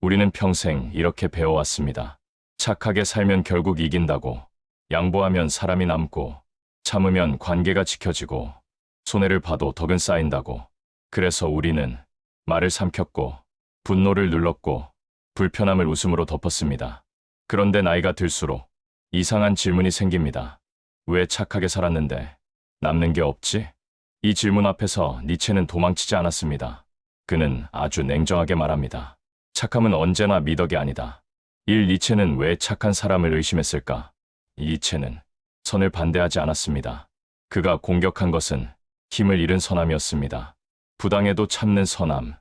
우리는 평생 이렇게 배워왔습니다. 착하게 살면 결국 이긴다고, 양보하면 사람이 남고, 참으면 관계가 지켜지고, 손해를 봐도 덕은 쌓인다고. 그래서 우리는 말을 삼켰고, 분노를 눌렀고, 불편함을 웃음으로 덮었습니다. 그런데 나이가 들수록 이상한 질문이 생깁니다. 왜 착하게 살았는데 남는 게 없지? 이 질문 앞에서 니체는 도망치지 않았습니다. 그는 아주 냉정하게 말합니다. 착함은 언제나 미덕이 아니다. 니체는 왜 착한 사람을 의심했을까? 니체는 선을 반대하지 않았습니다. 그가 공격한 것은 힘을 잃은 선함이었습니다. 부당해도 참는 선함,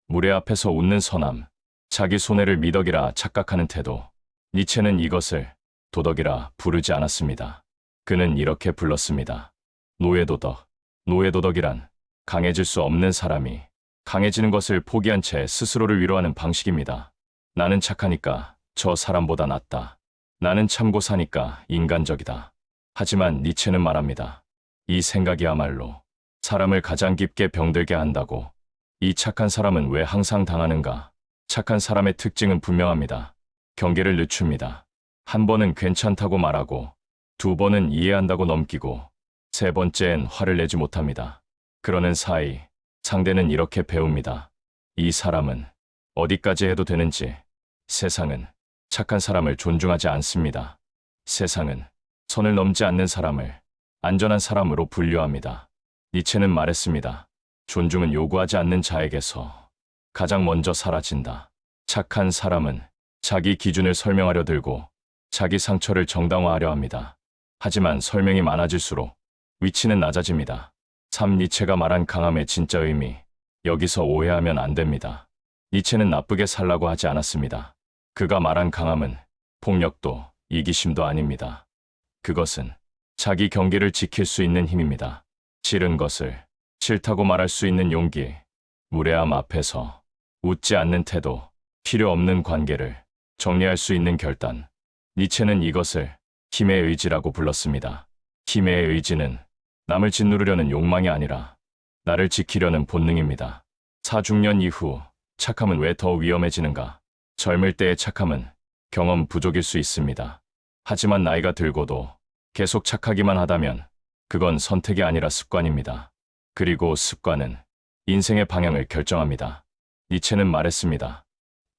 무례 앞에서 웃는 선함, 자기 손해를 미덕이라 착각하는 태도. 니체는 이것을 도덕이라 부르지 않았습니다. 그는 이렇게 불렀습니다. 노예도덕. 노예도덕이란 강해질 수 없는 사람이 강해지는 것을 포기한 채 스스로를 위로하는 방식입니다. 나는 착하니까 저 사람보다 낫다. 나는 참고 사니까 인간적이다. 하지만 니체는 말합니다. 이 생각이야말로 사람을 가장 깊게 병들게 한다고. 이 착한 사람은 왜 항상 당하는가? 착한 사람의 특징은 분명합니다. 경계를 늦춥니다. 한 번은 괜찮다고 말하고, 두 번은 이해한다고 넘기고, 세 번째엔 화를 내지 못합니다. 그러는 사이 상대는 이렇게 배웁니다. 이 사람은 어디까지 해도 되는지. 세상은 착한 사람을 존중하지 않습니다. 세상은 선을 넘지 않는 사람을 안전한 사람으로 분류합니다. 니체는 말했습니다. 존중은 요구하지 않는 자에게서 가장 먼저 사라진다. 착한 사람은 자기 기준을 설명하려 들고 자기 상처를 정당화하려 합니다. 하지만 설명이 많아질수록 위치는 낮아집니다. 니체가 말한 강함의 진짜 의미, 여기서 오해하면 안 됩니다. 니체는 나쁘게 살라고 하지 않았습니다. 그가 말한 강함은 폭력도 이기심도 아닙니다. 그것은 자기 경계를 지킬 수 있는 힘입니다. 싫은 것을 싫다고 말할 수 있는 용기, 무례함 앞에서 웃지 않는 태도, 필요 없는 관계를 정리할 수 있는 결단. 니체는 이것을 힘의 의지라고 불렀습니다. 힘의 의지는 남을 짓누르려는 욕망이 아니라 나를 지키려는 본능입니다. 사중년 이후 착함은 왜 더 위험해지는가? 젊을 때의 착함은 경험 부족일 수 있습니다. 하지만 나이가 들고도 계속 착하기만 하다면 그건 선택이 아니라 습관입니다. 그리고 습관은 인생의 방향을 결정합니다. 니체는 말했습니다.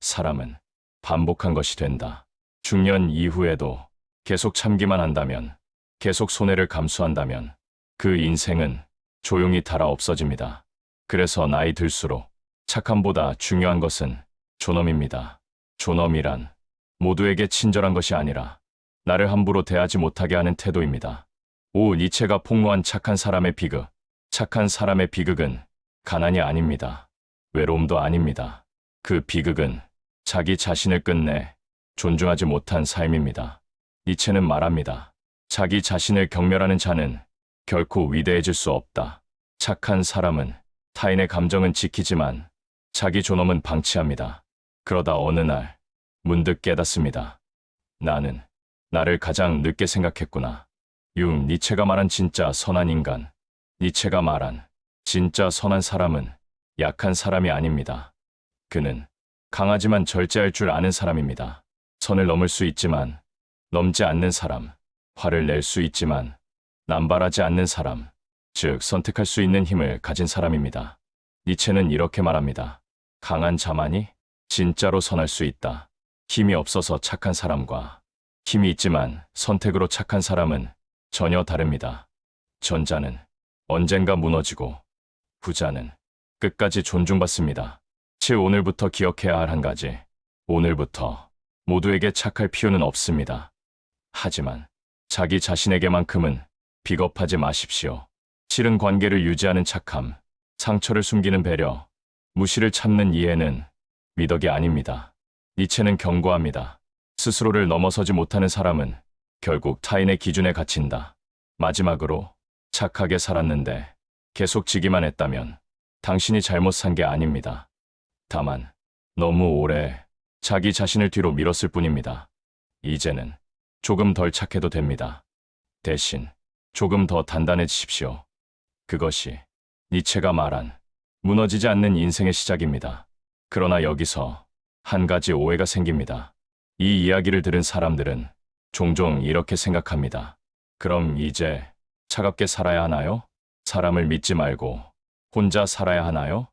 사람은 반복한 것이 된다. 중년 이후에도 계속 참기만 한다면, 계속 손해를 감수한다면 그 인생은 조용히 닳아 없어집니다. 그래서 나이 들수록 착함보다 중요한 것은 존엄입니다. 존엄이란 모두에게 친절한 것이 아니라 나를 함부로 대하지 못하게 하는 태도입니다. 니체가 폭로한 착한 사람의 비극. 착한 사람의 비극은 가난이 아닙니다. 외로움도 아닙니다. 그 비극은 자기 자신을 끝내 존중하지 못한 삶입니다. 니체는 말합니다. 자기 자신을 경멸하는 자는 결코 위대해질 수 없다. 착한 사람은 타인의 감정은 지키지만 자기 존엄은 방치합니다. 그러다 어느 날 문득 깨닫습니다. 나는 나를 가장 늦게 생각했구나. 니체가 말한 진짜 선한 인간. 니체가 말한 진짜 선한 사람은 약한 사람이 아닙니다. 그는 강하지만 절제할 줄 아는 사람입니다. 선을 넘을 수 있지만 넘지 않는 사람, 화를 낼 수 있지만 남발하지 않는 사람, 즉 선택할 수 있는 힘을 가진 사람입니다. 니체는 이렇게 말합니다. 강한 자만이 진짜로 선할 수 있다. 힘이 없어서 착한 사람과 힘이 있지만 선택으로 착한 사람은 전혀 다릅니다. 전자는 언젠가 무너지고 후자는 끝까지 존중받습니다. 오늘부터 기억해야 할 한 가지. 오늘부터 모두에게 착할 필요는 없습니다. 하지만 자기 자신에게만큼은 비겁하지 마십시오. 싫은 관계를 유지하는 착함, 상처를 숨기는 배려, 무시를 참는 이해는 미덕이 아닙니다. 니체는 경고합니다. 스스로를 넘어서지 못하는 사람은 결국 타인의 기준에 갇힌다. 마지막으로 착하게 살았는데 계속 지기만 했다면 당신이 잘못 산 게 아닙니다. 다만 너무 오래 자기 자신을 뒤로 밀었을 뿐입니다. 이제는 조금 덜 착해도 됩니다. 대신 조금 더 단단해지십시오. 그것이 니체가 말한 무너지지 않는 인생의 시작입니다. 그러나 여기서 한 가지 오해가 생깁니다. 이 이야기를 들은 사람들은 종종 이렇게 생각합니다. 그럼 이제 차갑게 살아야 하나요? 사람을 믿지 말고 혼자 살아야 하나요?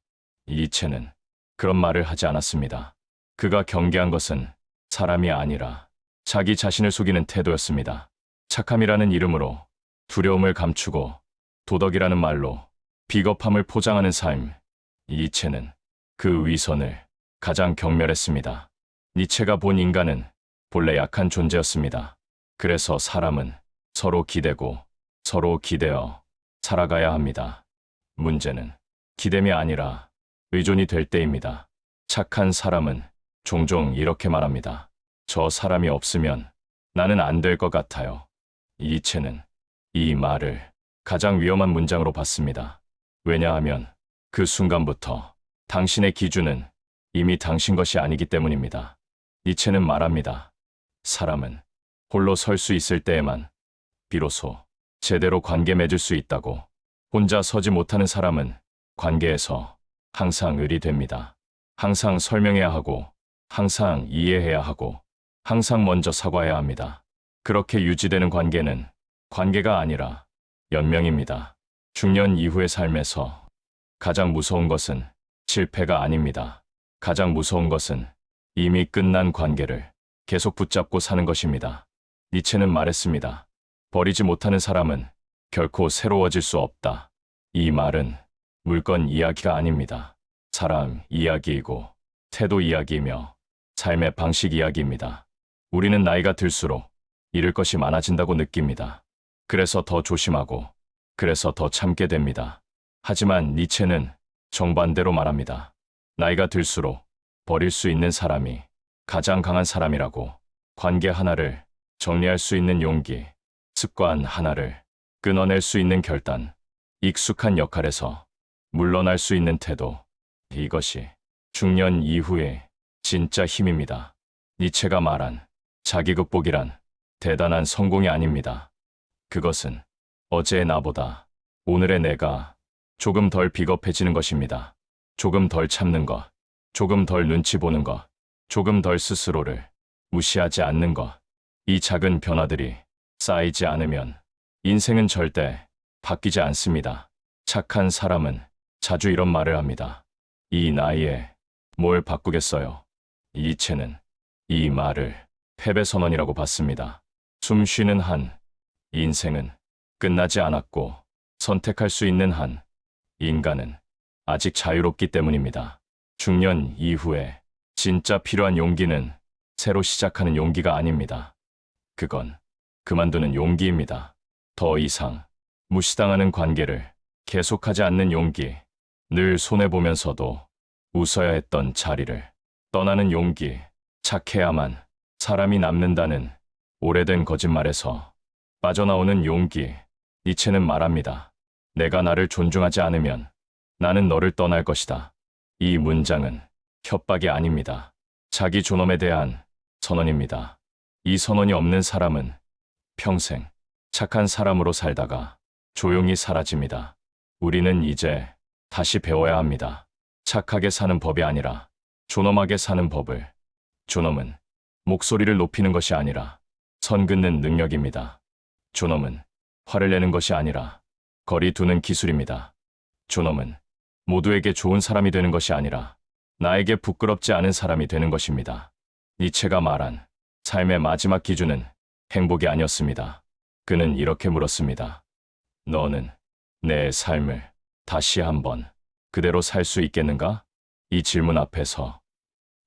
니체는 그런 말을 하지 않았습니다. 그가 경계한 것은 사람이 아니라 자기 자신을 속이는 태도였습니다. 착함이라는 이름으로 두려움을 감추고 도덕이라는 말로 비겁함을 포장하는 삶. 니체는 그 위선을 가장 경멸했습니다. 니체가 본 인간은 본래 약한 존재였습니다. 그래서 사람은 서로 기대고 서로 기대어 살아가야 합니다. 문제는 기댐이 아니라 의존이 될 때입니다. 착한 사람은 종종 이렇게 말합니다. 저 사람이 없으면 나는 안 될 것 같아요. 니체는 이 말을 가장 위험한 문장으로 봤습니다. 왜냐하면 그 순간부터 당신의 기준은 이미 당신 것이 아니기 때문입니다. 니체는 말합니다. 사람은 홀로 설 수 있을 때에만 비로소 제대로 관계 맺을 수 있다고. 혼자 서지 못하는 사람은 관계에서 항상 을이 됩니다. 항상 설명해야 하고, 항상 이해해야 하고, 항상 먼저 사과해야 합니다. 그렇게 유지되는 관계는 관계가 아니라 연명입니다. 중년 이후의 삶에서 가장 무서운 것은 실패가 아닙니다. 가장 무서운 것은 이미 끝난 관계를 계속 붙잡고 사는 것입니다. 니체는 말했습니다. 버리지 못하는 사람은 결코 새로워질 수 없다. 이 말은 물건 이야기가 아닙니다. 사람 이야기이고 태도 이야기이며 삶의 방식 이야기입니다. 우리는 나이가 들수록 잃을 것이 많아진다고 느낍니다. 그래서 더 조심하고, 그래서 더 참게 됩니다. 하지만 니체는 정반대로 말합니다. 나이가 들수록 버릴 수 있는 사람이 가장 강한 사람이라고. 관계 하나를 정리할 수 있는 용기, 습관 하나를 끊어낼 수 있는 결단, 익숙한 역할에서 물러날 수 있는 태도, 이것이 중년 이후의 진짜 힘입니다. 니체가 말한 자기 극복이란 대단한 성공이 아닙니다. 그것은 어제의 나보다 오늘의 내가 조금 덜 비겁해지는 것입니다. 조금 덜 참는 것, 조금 덜 눈치 보는 것, 조금 덜 스스로를 무시하지 않는 것. 이 작은 변화들이 쌓이지 않으면 인생은 절대 바뀌지 않습니다. 착한 사람은 자주 이런 말을 합니다. 이 나이에 뭘 바꾸겠어요. 니체는 이 말을 패배 선언이라고 봤습니다. 숨 쉬는 한, 인생은 끝나지 않았고 선택할 수 있는 한, 인간은 아직 자유롭기 때문입니다. 중년 이후에 진짜 필요한 용기는 새로 시작하는 용기가 아닙니다. 그건 그만두는 용기입니다. 더 이상 무시당하는 관계를 계속하지 않는 용기, 늘 손해보면서도 웃어야 했던 자리를 떠나는 용기, 착해야만 사람이 남는다는 오래된 거짓말에서 빠져나오는 용기. 니체는 말합니다. 내가 나를 존중하지 않으면 나는 너를 떠날 것이다. 이 문장은 협박이 아닙니다. 자기 존엄에 대한 선언입니다. 이 선언이 없는 사람은 평생 착한 사람으로 살다가 조용히 사라집니다. 우리는 이제 다시 배워야 합니다. 착하게 사는 법이 아니라 존엄하게 사는 법을. 존엄은 목소리를 높이는 것이 아니라 선 긋는 능력입니다. 존엄은 화를 내는 것이 아니라 거리 두는 기술입니다. 존엄은 모두에게 좋은 사람이 되는 것이 아니라 나에게 부끄럽지 않은 사람이 되는 것입니다. 니체가 말한 삶의 마지막 기준은 행복이 아니었습니다. 그는 이렇게 물었습니다. 너는 내 삶을 다시 한번 그대로 살 수 있겠는가? 이 질문 앞에서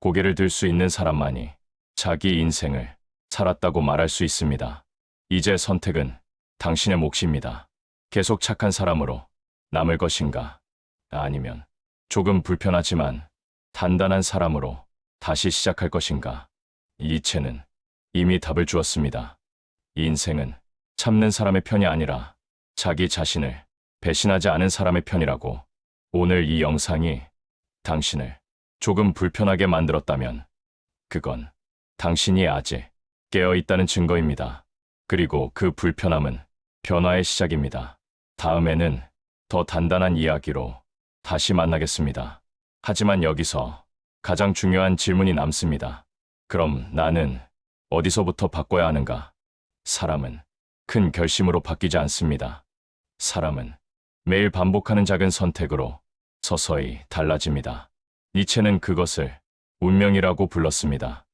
고개를 들 수 있는 사람만이 자기 인생을 살았다고 말할 수 있습니다. 이제 선택은 당신의 몫입니다. 계속 착한 사람으로 남을 것인가? 아니면 조금 불편하지만 단단한 사람으로 다시 시작할 것인가? 니체는 이미 답을 주었습니다. 인생은 참는 사람의 편이 아니라 자기 자신을 배신하지 않은 사람의 편이라고. 오늘 이 영상이 당신을 조금 불편하게 만들었다면 그건 당신이 아직 깨어있다는 증거입니다. 그리고 그 불편함은 변화의 시작입니다. 다음에는 더 단단한 이야기로 다시 만나겠습니다. 하지만 여기서 가장 중요한 질문이 남습니다. 그럼 나는 어디서부터 바꿔야 하는가? 사람은 큰 결심으로 바뀌지 않습니다. 사람은 매일 반복하는 작은 선택으로 서서히 달라집니다. 니체는 그것을 운명이라고 불렀습니다.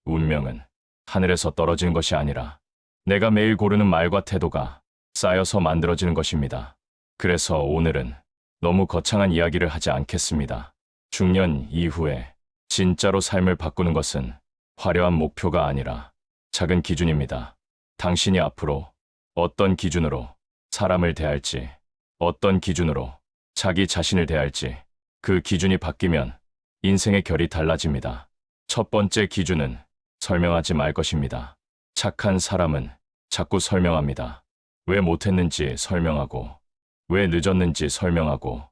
운명은 하늘에서 떨어지는 것이 아니라 내가 매일 고르는 말과 태도가 쌓여서 만들어지는 것입니다. 그래서 오늘은 너무 거창한 이야기를 하지 않겠습니다. 중년 이후에 진짜로 삶을 바꾸는 것은 화려한 목표가 아니라 작은 기준입니다. 당신이 앞으로 어떤 기준으로 사람을 대할지, 어떤 기준으로 자기 자신을 대할지, 그 기준이 바뀌면 인생의 결이 달라집니다. 첫 번째 기준은 설명하지 말 것입니다. 착한 사람은 자꾸 설명합니다. 왜 못했는지 설명하고, 왜 늦었는지 설명하고,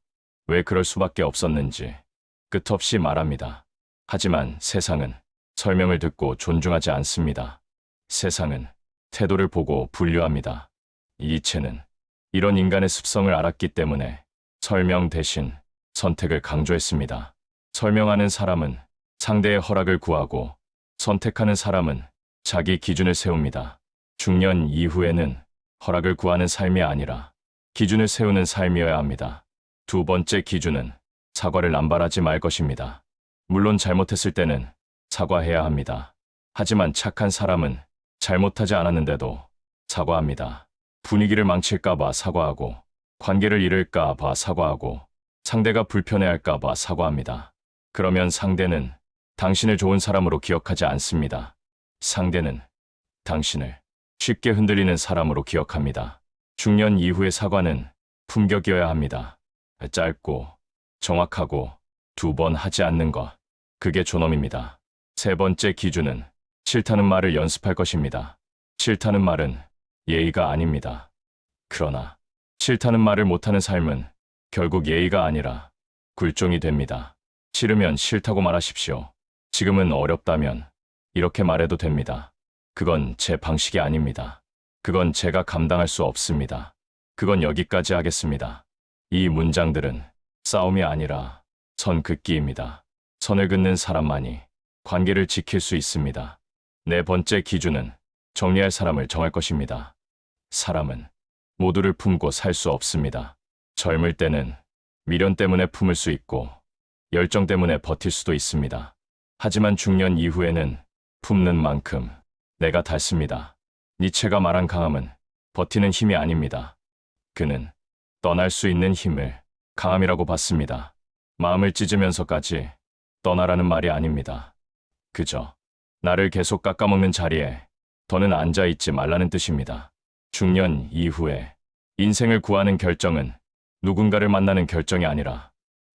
왜 그럴 수밖에 없었는지 끝없이 말합니다. 하지만 세상은 설명을 듣고 존중하지 않습니다. 세상은 태도를 보고 분류합니다. 니체는 이런 인간의 습성을 알았기 때문에 설명 대신 선택을 강조했습니다. 설명하는 사람은 상대의 허락을 구하고 선택하는 사람은 자기 기준을 세웁니다. 중년 이후에는 허락을 구하는 삶이 아니라 기준을 세우는 삶이어야 합니다. 두 번째 기준은 사과를 남발하지 말 것입니다. 물론 잘못했을 때는 사과해야 합니다. 하지만 착한 사람은 잘못하지 않았는데도 사과합니다. 분위기를 망칠까봐 사과하고, 관계를 잃을까봐 사과하고, 상대가 불편해할까봐 사과합니다. 그러면 상대는 당신을 좋은 사람으로 기억하지 않습니다. 상대는 당신을 쉽게 흔들리는 사람으로 기억합니다. 중년 이후의 사과는 품격이어야 합니다. 짧고 정확하고 2번 하지 않는 것, 그게 존엄입니다. 세 번째 기준은 싫다는 말을 연습할 것입니다. 싫다는 말은 예의가 아닙니다. 그러나 싫다는 말을 못하는 삶은 결국 예의가 아니라 굴종이 됩니다. 싫으면 싫다고 말하십시오. 지금은 어렵다면 이렇게 말해도 됩니다. 그건 제 방식이 아닙니다. 그건 제가 감당할 수 없습니다. 그건 여기까지 하겠습니다. 이 문장들은 싸움이 아니라 선 긋기입니다. 선을 긋는 사람만이 관계를 지킬 수 있습니다. 네 번째 기준은 정리할 사람을 정할 것입니다. 사람은 모두를 품고 살 수 없습니다. 젊을 때는 미련 때문에 품을 수 있고 열정 때문에 버틸 수도 있습니다. 하지만 중년 이후에는 품는 만큼 내가 닳습니다. 니체가 말한 강함은 버티는 힘이 아닙니다. 그는 떠날 수 있는 힘을 강함이라고 봤습니다. 마음을 찢으면서까지 떠나라는 말이 아닙니다. 그저 나를 계속 깎아먹는 자리에 더는 앉아있지 말라는 뜻입니다. 중년 이후에 인생을 구하는 결정은 누군가를 만나는 결정이 아니라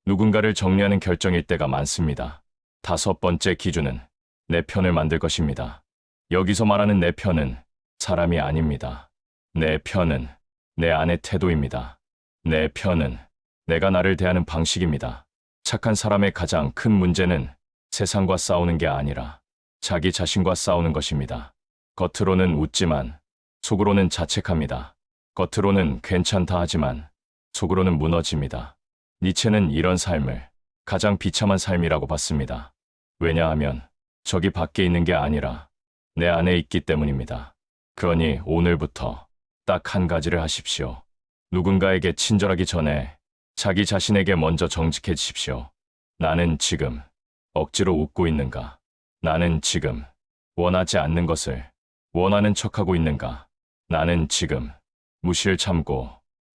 누군가를 정리하는 결정일 때가 많습니다. 다섯 번째 기준은 내 편을 만들 것입니다. 여기서 말하는 내 편은 사람이 아닙니다. 내 편은 내 안의 태도입니다. 내 편은 내가 나를 대하는 방식입니다. 착한 사람의 가장 큰 문제는 세상과 싸우는 게 아니라 자기 자신과 싸우는 것입니다. 겉으로는 웃지만 속으로는 자책합니다. 겉으로는 괜찮다 하지만 속으로는 무너집니다. 니체는 이런 삶을 가장 비참한 삶이라고 봤습니다. 왜냐하면 저기 밖에 있는 게 아니라 내 안에 있기 때문입니다. 그러니 오늘부터 딱 한 가지를 하십시오. 누군가에게 친절하기 전에 자기 자신에게 먼저 정직해지십시오. 나는 지금 억지로 웃고 있는가? 나는 지금 원하지 않는 것을 원하는 척하고 있는가? 나는 지금 무시를 참고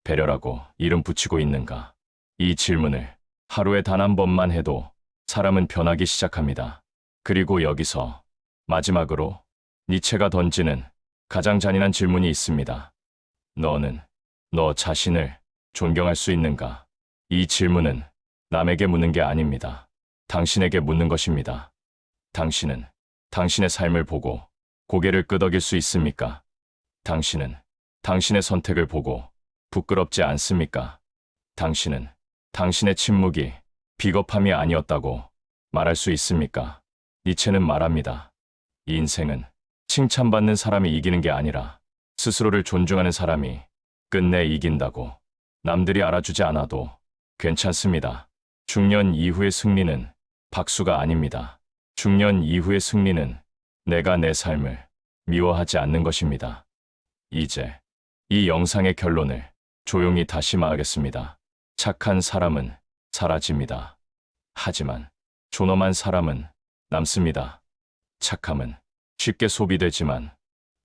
배려라고 이름 붙이고 있는가? 이 질문을 하루에 단 한 번만 해도 사람은 변하기 시작합니다. 그리고 여기서 마지막으로 니체가 던지는 가장 잔인한 질문이 있습니다. 너는 너 자신을 존경할 수 있는가? 이 질문은 남에게 묻는 게 아닙니다. 당신에게 묻는 것입니다. 당신은 당신의 삶을 보고 고개를 끄덕일 수 있습니까? 당신은 당신의 선택을 보고 부끄럽지 않습니까? 당신은 당신의 침묵이 비겁함이 아니었다고 말할 수 있습니까? 니체는 말합니다. 인생은 칭찬받는 사람이 이기는 게 아니라 스스로를 존중하는 사람이 끝내 이긴다고. 남들이 알아주지 않아도 괜찮습니다. 중년 이후의 승리는 박수가 아닙니다. 중년 이후의 승리는 내가 내 삶을 미워하지 않는 것입니다. 이제 이 영상의 결론을 조용히 다시 말하겠습니다. 착한 사람은 사라집니다. 하지만 존엄한 사람은 남습니다. 착함은 쉽게 소비되지만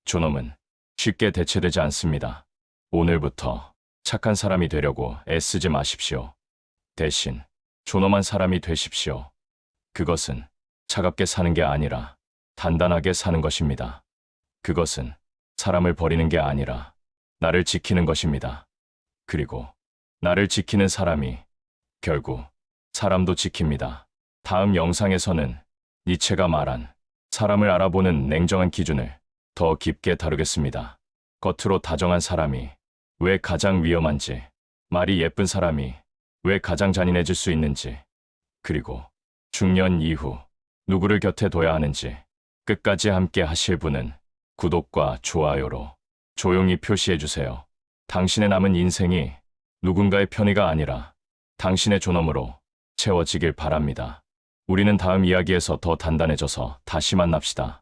존엄은 쉽게 대체되지 않습니다. 오늘부터 착한 사람이 되려고 애쓰지 마십시오. 대신 존엄한 사람이 되십시오. 그것은 차갑게 사는 게 아니라 단단하게 사는 것입니다. 그것은 사람을 버리는 게 아니라 나를 지키는 것입니다. 그리고 나를 지키는 사람이 결국 사람도 지킵니다. 다음 영상에서는 니체가 말한 사람을 알아보는 냉정한 기준을 더 깊게 다루겠습니다. 겉으로 다정한 사람이 왜 가장 위험한지, 말이 예쁜 사람이 왜 가장 잔인해질 수 있는지, 그리고 중년 이후 누구를 곁에 둬야 하는지 끝까지 함께 하실 분은 구독과 좋아요로 조용히 표시해주세요. 당신의 남은 인생이 누군가의 편의가 아니라 당신의 존엄으로 채워지길 바랍니다. 우리는 다음 이야기에서 더 단단해져서 다시 만납시다.